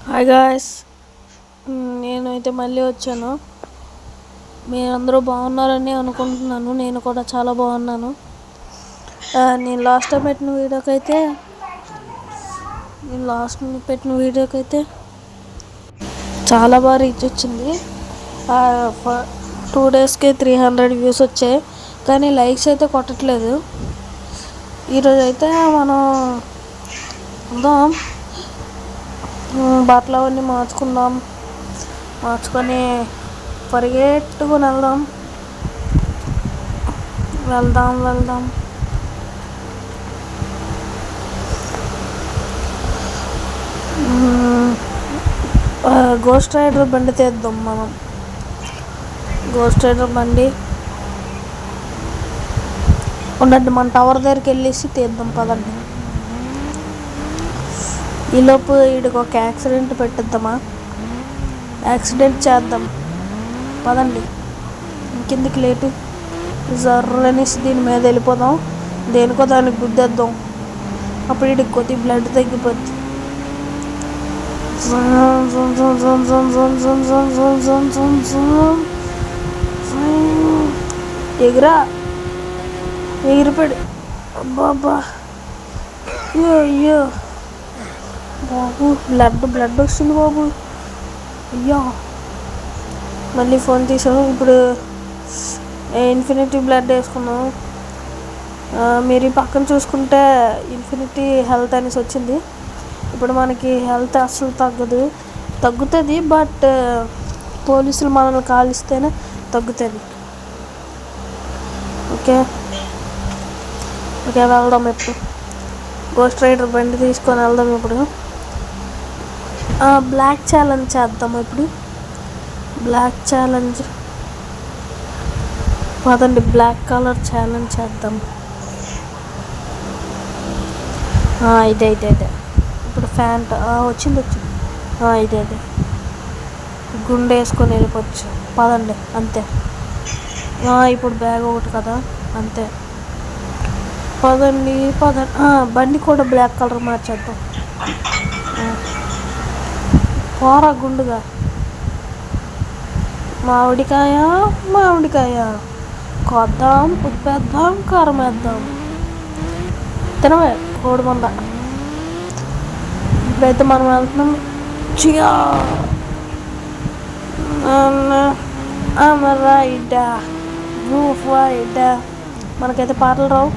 Hi guys, నేనైతే మళ్ళీ వచ్చాను. మీరందరూ బాగున్నారని అనుకుంటున్నాను. నేను కూడా చాలా బాగున్నాను. నేను లాస్ట్ పెట్టిన వీడియోకైతే చాలా బాగా రీచ్ వచ్చింది. 2 డేస్కే 300 వ్యూస్ వచ్చాయి, కానీ లైక్స్ అయితే కొట్టట్లేదు. ఈరోజు అయితే మనం ఉందాం, బట్టలు అవన్నీ మార్చుకొని పరిగెట్టుకుని వెళ్దాం. గోస్ట్ రైడర్ బండి తీద్దాం. మనం గోస్ట్ రైడర్ బండి ఉండండి, మన టవర్ దగ్గరికి వెళ్ళేసి తీద్దాం పదండి. ఈలోపు వీడికి ఒక యాక్సిడెంట్ చేద్దాం పదండి. ఇంకెందుకు లేటు, జర్రనేసి దీని మీద వెళ్ళిపోదాం. దేనికో దానికి గుద్దేద్దాం, అప్పుడు వీడికి కొద్ది బ్లడ్ తగ్గిపోద్ది. ఎగిరిపడి అబ్బా అయ్యో బాబు, బ్లడ్ వస్తుంది బాబు. అయ్యో, మళ్ళీ ఫోన్ తీసాము. ఇప్పుడు ఇన్ఫినిటీ బ్లడ్ వేసుకున్నాం. మీరు ఈ పక్కన చూసుకుంటే ఇన్ఫినిటీ హెల్త్ అనేసి వచ్చింది. ఇప్పుడు మనకి హెల్త్ అస్సలు తగ్గుతుంది, బట్ పోలీసులు మనల్ని కాలిస్తేనే తగ్గుతుంది. ఓకే, వెళ్దాం. ఇప్పుడు గోస్ట్ రైడర్ బండి తీసుకొని వెళ్దాం. ఇప్పుడు బ్లాక్ ఛాలెంజ్ చేద్దాం. ఇప్పుడు బ్లాక్ ఛాలెంజ్ పదండి, బ్లాక్ కలర్ ఛాలెంజ్ చేద్దాం. ఇదే ఇప్పుడు ఫ్యాంట్ వచ్చింది. ఇదే గుండె వేసుకొని వెళ్ళిపోవచ్చు పదండి, అంతే. ఇప్పుడు బ్యాగ్ ఒకటి కదా, అంతే. పదండి. బండి కూడా బ్లాక్ కలర్ మార్చేద్దాం. పోరా గుండుగా. మామిడికాయ కొద్దాం, ఉప్పేద్దాం, కారం వేద్దాం. తినవే కోడి మంద. ఇప్పుడైతే మనం వెళ్తున్నాం. మనకైతే పాటలు రావు.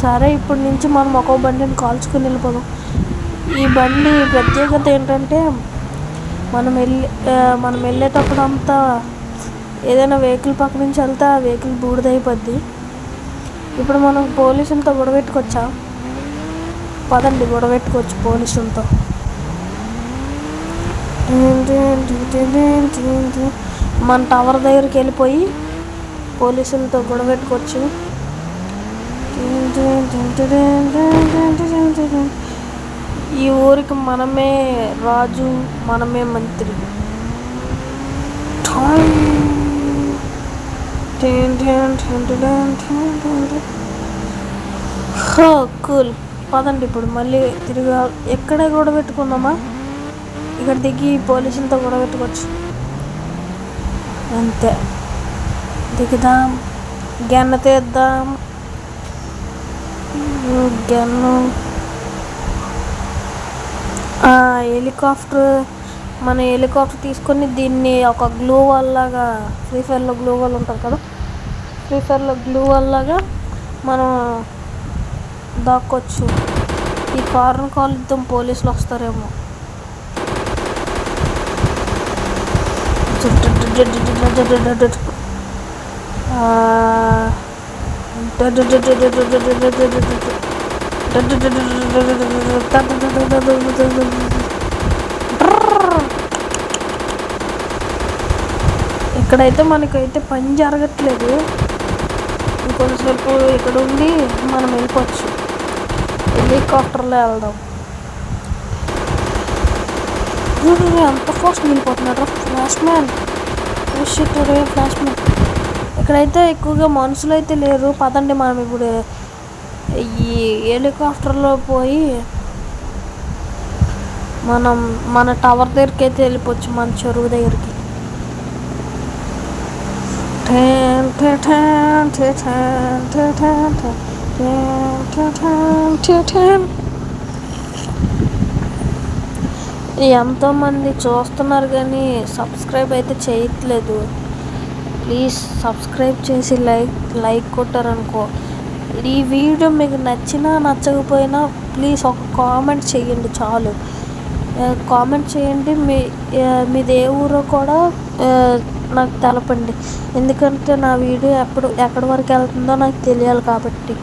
సరే, ఇప్పటి నుంచి మనం ఒక్కో బండిని కాల్చుకుని వెళ్ళిపోదాం. ఈ బండి ప్రత్యేకత ఏంటంటే, మనం వెళ్ళేటప్పుడు అంతా ఏదైనా వెహికల్ పక్క నుంచి వెళ్తే ఆ వెహికల్ బూడిదైపోద్ది. ఇప్పుడు మనం పోలీసులతో గొడవెట్టుకొచ్చాం. పదండి, గొడవెట్టుకోవచ్చు పోలీసులతో. మన టవర్ దగ్గరికి వెళ్ళిపోయి పోలీసులతో గొడవెట్టుకోవచ్చు. ఈ ఊరికి మనమే రాజు, మనమే మంత్రి. కూల్. పదండి, ఇప్పుడు మళ్ళీ తిరిగి ఎక్కడే గొడవ పెట్టుకుందామా? ఇక్కడ దిగి పోలీసులతో గొడవ పెట్టుకోవచ్చు, అంతే. దిగుదాం, గన్ను తీద్దాం. మన హెలికాప్టర్ తీసుకొని దీన్ని ఒక గ్లూ వాల్లాగా, ఫ్రీ ఫైర్లో గ్లూ వాల్ ఉంటుంది కదా, ఫ్రీ ఫైర్లో గ్లూ వాల్లాగా మనం దాక్కోవచ్చు. ఈ కారుని కాలుద్దాం, పోలీసులు వస్తారేమో. ఇక్కడైతే మనకైతే పని జరగట్లేదు. ఇంకొంతసేపు ఇక్కడ ఉండి మనం వెళ్ళిపోవచ్చు. హెలికాప్టర్లో వెళ్దాం. ఎంత ఫాస్ట్ వెళ్ళిపోతున్నాడు ఫ్లాష్ మ్యాన్. Flash man. ఇక్కడైతే ఎక్కువగా మనుషులు అయితే లేరు. పదండి, మనం ఇప్పుడు ఈ హెలికాప్టర్లో పోయి మనం మన టవర్ దగ్గరికి అయితే వెళ్ళిపోవచ్చు, మన చెరువు దగ్గరికి. ఎంతోమంది చూస్తున్నారు కానీ సబ్స్క్రైబ్ అయితే చేయట్లేదు. ప్లీజ్ సబ్స్క్రైబ్ చేసి లైక్ కొట్టారనుకో, ఈ వీడియో మీకు నచ్చినా నచ్చకపోయినా ప్లీజ్ ఒక కామెంట్ చేయండి చాలు. కామెంట్ చేయండి, మీది ఏ ఊరో కూడా నాకు తెలపండి. ఎందుకంటే నా వీడియో ఎక్కడి వరకు వెళ్తుందో నాకు తెలియాలి కాబట్టి.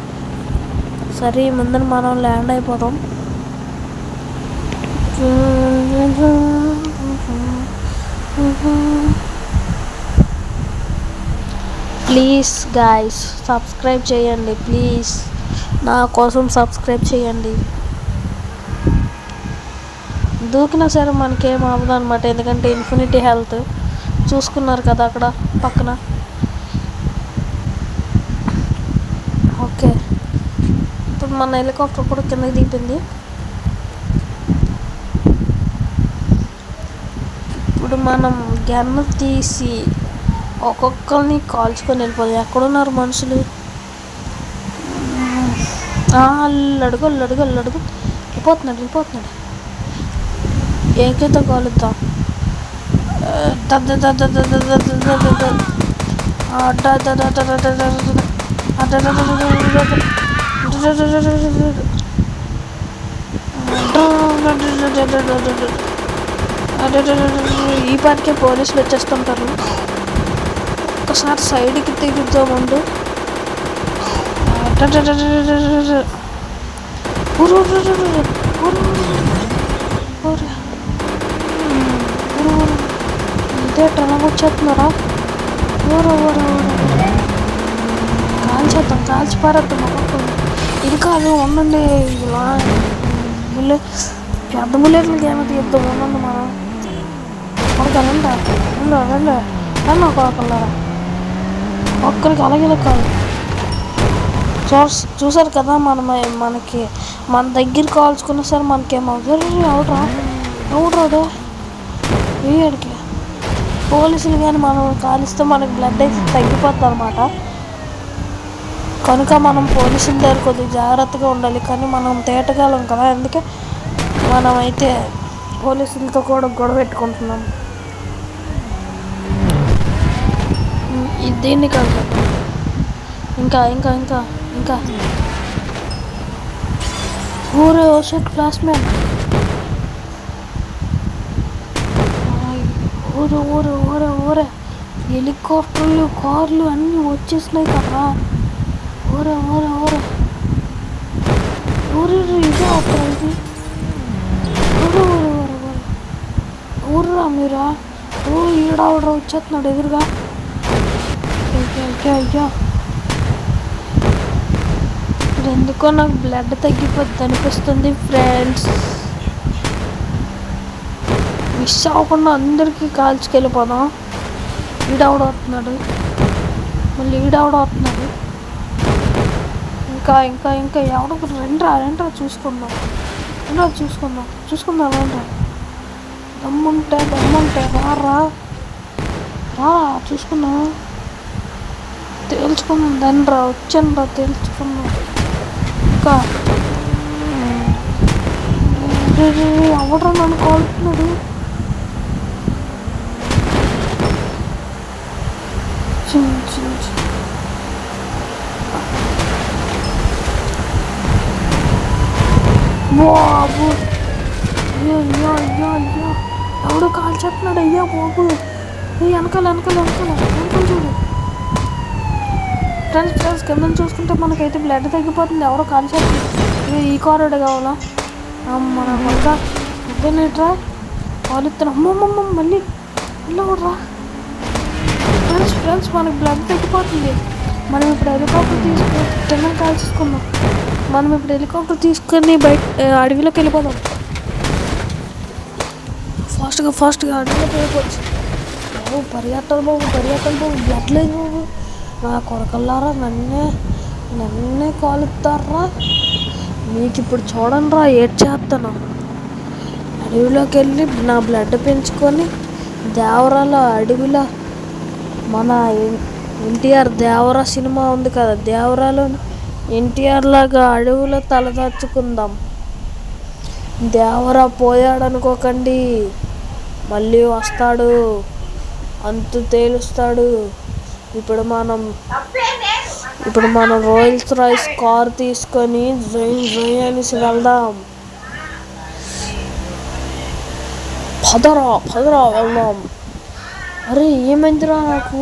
సరే, ముందర మనం ల్యాండ్ అయిపోదాం. ప్లీజ్ గాయ్స్ సబ్స్క్రైబ్ చేయండి, ప్లీజ్ నా కోసం సబ్స్క్రైబ్ చేయండి. దూకినా సరే మనకేం అవ్వదు అనమాట, ఎందుకంటే ఇన్ఫినిటీ హెల్త్ చూసుకున్నారు కదా అక్కడ పక్కన. ఓకే, ఇప్పుడు మన హెలికాప్టర్ కూడా కిందకి దిగింది. ఇప్పుడు మనం గన్ను తీసి ఒక్కొక్కరిని కాల్చుకొని వెళ్ళిపోదు. ఎక్కడున్నారు మనుషులు? అల్లడుగు వెళ్ళిపోతున్నాడు. ఏకైతే కాలుద్దాం. ఈ పాటికే పోలీసులు వచ్చేస్తుంటారు. ఒకసారి సైడ్కి తిరుగుతామండు. ఇదే టనకు వచ్చేస్తున్నారా? కాల్చి పారేద్దాం ఒక్కొక్కరు. ఇంకా అది ఉండండి, ఇలా పెద్ద బుల్లెట్లకి ఏమో తీద్దాం. ఉండండి, మనం రండి కొడకల్లారా. ఒక్కరికి అలాగే కాదు. చూసారు కదా, మనకి మన దగ్గర కాల్చుకున్నా సరే మనకేమవుతుంది. ఎవడ్రాడు వేయడికి. పోలీసులు కానీ మనం కాలిస్తే మనకి బ్లడ్ అయితే తగ్గిపోతుంది అనమాట. కనుక మనం పోలీసుల దగ్గర కొద్దిగా జాగ్రత్తగా ఉండాలి. కానీ మనం తేటగాలం కదా, అందుకే మనమైతే పోలీసులతో కూడా గొడవ పెట్టుకుంటున్నాం. దీన్ని కాదు, ఇంకా ఊరే ఓషట్ క్లాస్మేట్. ఊరే హెలికాప్టర్లు, కార్లు అన్నీ వచ్చేసినాయి కదా. ఊరే ఇదే అవుతుంది. ఊర్రా మీరా. ఈడావిడ్రా వచ్చేస్తున్నాడు ఎదురుగా. అయ్యా ఎందుకో నాకు బ్లడ్ తగ్గిపోద్ది అనిపిస్తుంది ఫ్రెండ్స్. మిస్ అవ్వకుండా అందరికీ కాల్చుకెళ్ళిపోదాం. ఈడావిడవుతున్నాడు, మళ్ళీ ఈడావిడవుతున్నాడు. ఇంకా ఎవడో రెండ్రా చూసుకుందాం రండ్రా. దమ్ముంటే రారా చూసుకున్నాం, తేల్చుకున్నాం. దండ్రా వచ్చానురా, తేల్చుకున్నాం. ఇంకా ఎవడరా నన్ను కాల్చున్నాడు? బాబు ఎవడో కాల్చేస్తున్నాడు. అయ్యా బాబు, వెనకాల చూడు ఫ్రెండ్స్. కింద చూసుకుంటే మనకైతే బ్లడ్ తగ్గిపోతుంది. ఎవరో కాల్చేస్తుంది. ఈ కారుడు కావాలా? మన వల్ల నువ్వేనేట్రా కాలుతున్నా. అమ్మమ్మ మళ్ళీ రా ఫ్రెండ్స్. మనకి బ్లడ్ తగ్గిపోతుంది. మనం ఇప్పుడు హెలికాప్టర్ తీసుకొని బయట అడవిలోకి వెళ్ళిపోదాం. ఫాస్ట్గా అడవిలోకి వెళ్ళిపోవచ్చు. పరిగెత్తాలి బాబు, బ్లడ్ లేదు బాబు. నా కొరకల్లారా, నన్నే కాలుతారా. మీకు ఇప్పుడు చూడండి రా, ఏడ్ చేస్తాను. అడవిలోకి వెళ్ళి నా బ్లడ్ పెంచుకొని దేవరాలో అడవిలో మన ఎన్టీఆర్ దేవరా సినిమా ఉంది కదా, దేవరాలో ఎన్టీఆర్ లాగా అడవిలో తలదాచుకుందాం. దేవరా పోయాడు అనుకోకండి, మళ్ళీ వస్తాడు, అంతు తేలుస్తాడు. ఇప్పుడు మనం రోల్స్ రాయ్స్ కార్ తీసుకొని జై అనేసి వెళ్దాం. పదరా వెళ్దాం. అరే ఏమైందిరా నాకు.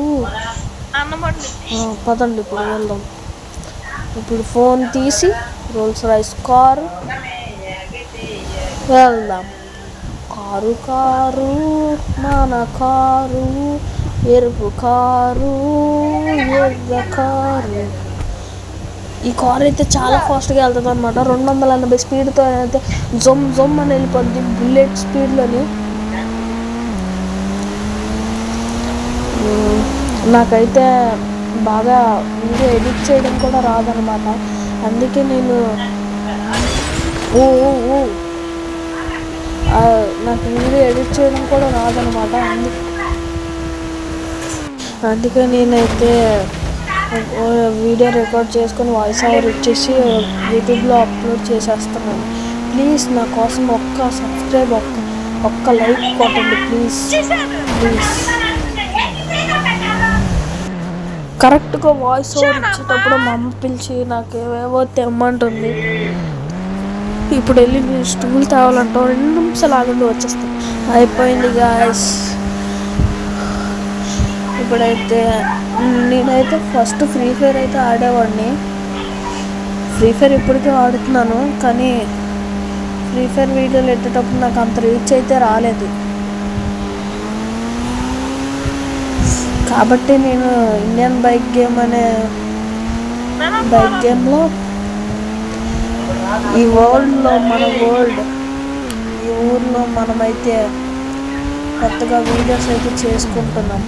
పదండి ఇప్పుడు వెళ్దాం. ఇప్పుడు ఫోన్ తీసి రోల్స్ రాయ్స్ కారు వెళ్దాం. కారు మన కారు, ఎరుపు కారు, ఎర్ర కారు. ఈ కార్ అయితే చాలా ఫాస్ట్గా వెళ్తుంది అనమాట. 280 స్పీడ్తో అయితే జొమ్ అని వెళ్ళిపోద్ది, బుల్లెట్ స్పీడ్లోని. నాకైతే బాగా వీడియో ఎడిట్ చేయడం కూడా రాదనమాట. అందుకే నేను నాకు వీడియో ఎడిట్ చేయడం కూడా రాదనమాట. అందుకే నేనైతే వీడియో రికార్డ్ చేసుకొని వాయిస్ ఓవర్ ఇచ్చేసి యూట్యూబ్లో అప్లోడ్ చేసేస్తున్నాను. ప్లీజ్ నా కోసం ఒక్క సబ్స్క్రైబ్, ఒక్క లైక్ కొట్టండి ప్లీజ్. కరెక్ట్గా వాయిస్ ఓవర్ ఇచ్చేటప్పుడు మా అమ్మ పిలిచి నాకు ఏవేవో తెమ్మంటుంది. ఇప్పుడు వెళ్ళి నేను స్టూల్ తేవాలంటావు, 2 నిమిషాలు ఆగండి వచ్చేస్తాను. అయిపోయింది గాయస్. ఇప్పుడైతే నేనైతే ఫస్ట్ ఫ్రీ ఫైర్ అయితే ఆడేవాడిని. ఫ్రీ ఫైర్ ఇప్పటికే ఆడుతున్నాను, కానీ ఫ్రీ ఫైర్ వీడియోలు ఎట్టేటప్పుడు నాకు అంత రీచ్ అయితే రాలేదు. కాబట్టి నేను ఇండియన్ బైక్ గేమ్ అనే బైక్ గేమ్లో ఈ ఊర్లో మనమైతే కొత్తగా వీడియోస్ అయితే చేసుకుంటున్నాం.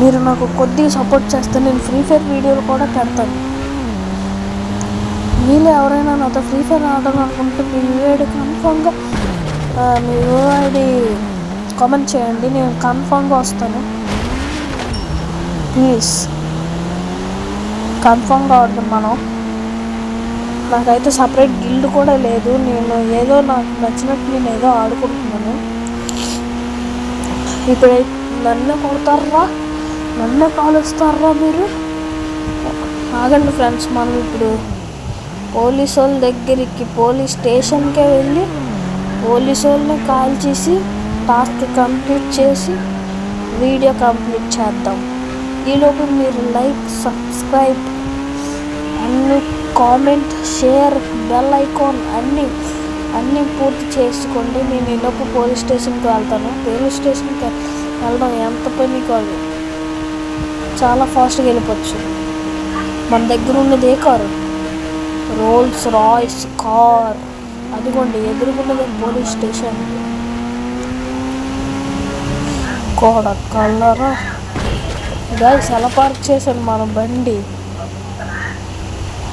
మీరు నాకు కొద్దిగా సపోర్ట్ చేస్తే నేను ఫ్రీ ఫైర్ వీడియోలు కూడా పెడతాను. మీలో ఎవరైనా నాతో ఫ్రీ ఫైర్ ఆడాలనుకుంటే మీ యూఐడి కన్ఫామ్గా మీ యూఐడి కామెంట్ చేయండి, నేను కన్ఫామ్గా వస్తాను. ప్లీజ్ కన్ఫామ్గా ఆడదాం మనం. నాకైతే సపరేట్ గిల్డ్ కూడా లేదు. నేను ఏదో నాకు నచ్చినట్టు నేను ఏదో ఆడుకుంటున్నాను. ఇప్పుడైతే నన్ను కొడతారా, నన్ను కాలుస్తారా మీరు? ఆగండి ఫ్రెండ్స్. మనం ఇప్పుడు పోలీసు వాళ్ళ దగ్గరికి, పోలీస్ స్టేషన్కే వెళ్ళి పోలీసు వాళ్ళని కాల్ చేసి టాస్క్ కంప్లీట్ చేసి వీడియో కంప్లీట్ చేద్దాం. ఈలోపు మీరు లైక్, సబ్స్క్రైబ్, అన్ని కామెంట్, షేర్, బెల్ ఐకాన్ అన్నీ పూర్తి చేసుకోండి. నేను ఈలోపు పోలీస్ స్టేషన్కి వెళ్తాను. పోలీస్ స్టేషన్కి వెళ్ళడం ఎంత పని కాదు, చాలా ఫాస్ట్గా వెళ్ళిపోవచ్చు. మన దగ్గర ఉన్నదే కారు, రోల్స్ రాయ్స్ కార్. అదిగోండి ఎదురుగున్నదే పోలీస్ స్టేషన్. కలరా గైస్, ఎలా పార్క్ చేశాను మన బండి,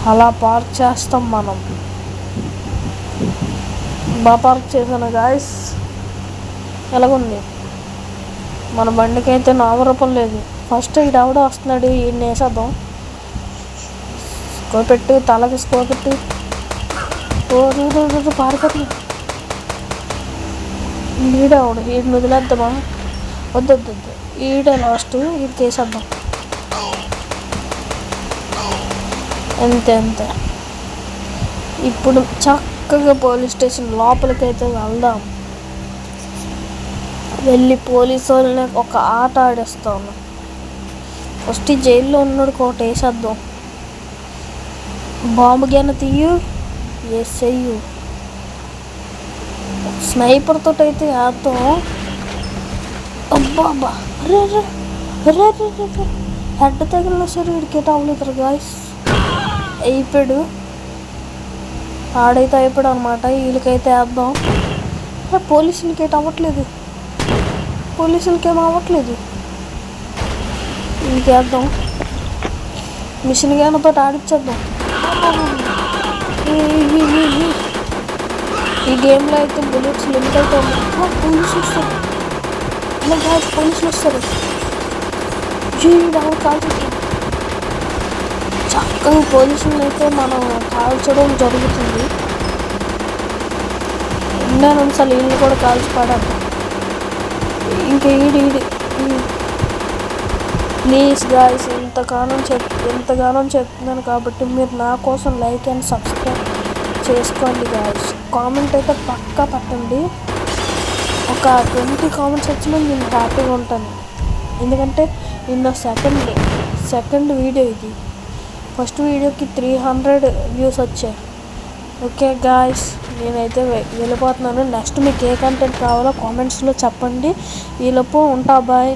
అలా పార్క్ చేస్తాం మనం. బాగా పార్క్ చేశాను గాయస్. ఎలాగుంది మన బండికి అయితే నామరూపం లేదు. ఫస్ట్ ఈడు ఎవడో వస్తున్నాడు, ఈయన వేసేద్దాం. స్కోపెట్టు, తలకి స్కోపెట్టు. పారిపోతుంది ఈడవడు. ఈడిని వదిలేద్దామా? వద్దు, ఈడే లాస్ట్, ఈడికి వేసేద్దాం. అంతే. ఇప్పుడు చక్కగా పోలీస్ స్టేషన్ లోపలికైతే వెళ్దాం. వెళ్ళి పోలీసు వాళ్ళని ఒక ఆట ఆడేస్తాను. ఫస్ట్ ఈ జైల్లో ఉన్నాడు ఒకటి వేసేద్దాం. బాంబు గిన్న తీయు, వేసేయు. స్నైపర్ తోటి అయితే వేద్దాం. అబ్బా రే హెడ్ తగిలిన సరే వీడికి అవ్వలేదు గాయస్. అయిపోయాడు, ఆడైతే అయిపోయాడు అనమాట. వీళ్ళకైతే వేద్దాం. పోలీసులకి ఏం అవ్వట్లేదు, వీళ్ళకి వేద్దాం. మిషన్ గన్తో ఆడిచ్చేద్దాం. ఈ గేమ్లో అయితే బుల్లెట్స్ లిమిట్ అయితే ఉంది. పోలీసులు వస్తారు. పోలీసులు వస్తారు. కాల్చొచ్చు. చక్కగా పోలీసులను అయితే మనం కాల్చడం జరుగుతుంది. ఎన్నో నిమిషాలు వీళ్ళు కూడా కాల్చి పడాలి. ఇంకా ఈడి ప్లీజ్ గాయ్స్, ఎంతగానో చెప్తున్నాను కాబట్టి మీరు నా కోసం లైక్ అండ్ సబ్స్క్రైబ్ చేసుకోండి గాయ్స్. కామెంట్ అయితే పక్కా పెట్టండి. ఒక 20 కామెంట్స్ వచ్చినా నేను హ్యాపీగా ఉంటాను. ఎందుకంటే నిన్న సెకండ్ వీడియో ఇది. ఫస్ట్ వీడియోకి 300 వ్యూస్ వచ్చాయి. ఓకే గాయ్స్, నేనైతే వెళ్ళిపోతున్నాను. నెక్స్ట్ మీకు ఏ కంటెంట్ కావాలో కామెంట్స్లో చెప్పండి. ఈలోపు ఉంటా, బాయ్.